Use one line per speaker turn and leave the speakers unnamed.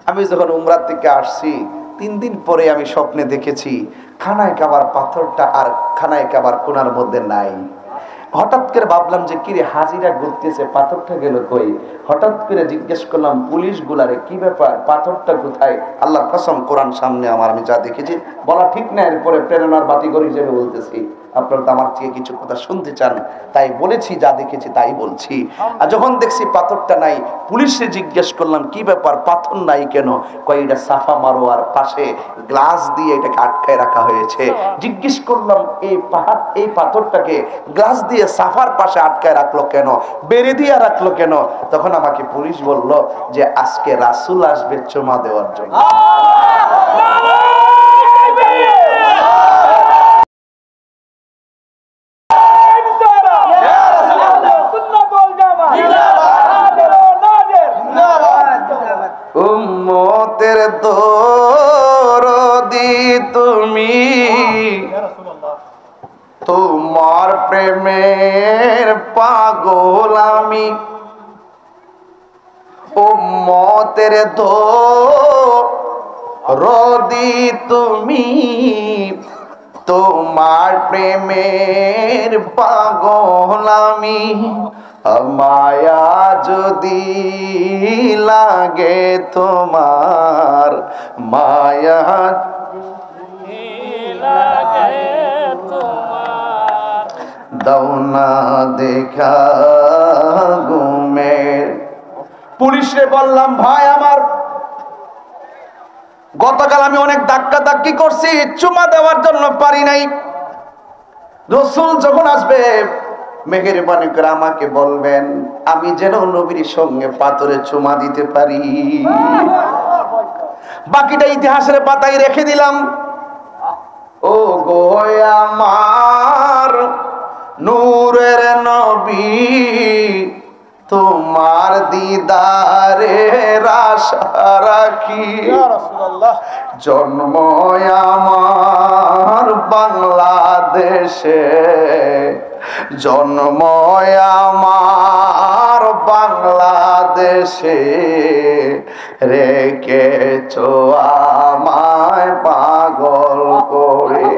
আমি যখন উমরা থেকে আসছি 3 দিন পরে আমি স্বপ্নে দেখেছি খানায় কাবার পাথরটা আর খানায় কাবার কোনার মধ্যে নাই। হঠাৎ করে ভাবলাম যে কিরে হাজিরা ঘুরতেছে, পাথরটা গেল কই? হঠাৎ করে জিজ্ঞেস করলাম পুলিশ গুলারে, কি ব্যাপার, পাথরটা কোথায়? আল্লাহর কসম, কোরআন সামনে আমার, আমি যা দেখেছি বলা ঠিক না, এরপরে প্রেরণার বাতিঘর হিসেবে বলতেছি। আপনারা তো আমার থেকে কিছু কথা শুনতে চান, তাই বলেছি, যা দেখেছি তাই বলছি। আর যখন দেখছি পাথরটা নাই, পুলিশে জিজ্ঞেস করলাম কি ব্যাপার, পাথর নাই কেন? কয় এটা সাফা মারোয়ার পাশে গ্লাস দিয়ে এটাকে আটকায় রাখা হয়েছে। জিজ্ঞেস করলাম এই পাথরটাকে গ্লাস দিয়ে সাফার পাশে আটকায় রাখলো কেন, বেড়ে দিয়ে রাখলো কেন? তখন আমাকে পুলিশ বলল যে আজকে রাসূল আসবে চুমা দেওয়ার জন্য। উম্মতের দরদি তুমি, তোমার প্রেমের পাগল আমি। উম্মতের দরদি তুমি, তোমার প্রেমের পাগল আমি। মায়া যদি লাগে তোমার, মায়া দাও না দেখা ঘুমের। পুলিশে বললাম ভাই আমার, গতকাল আমি অনেক ধাক্কা ধাক্কি করছি, চুমা দেওয়ার জন্য পারি নাই। রাসূল যখন আসবে মেহেরবানি করে আমাকে বলবেন, আমি যেন নবীর সঙ্গে পাথরে চুমা দিতে পারি। বাকিটা ইতিহাসের পাতায় রেখে দিলাম। ও গো আমার নূরের নবী, তোমার দিদারের আশা রাখি। জন্ম আমার বাংলাদেশে, জন্ম আমার বাংলাদেশে, রেখেছো আমায় পাগল করে।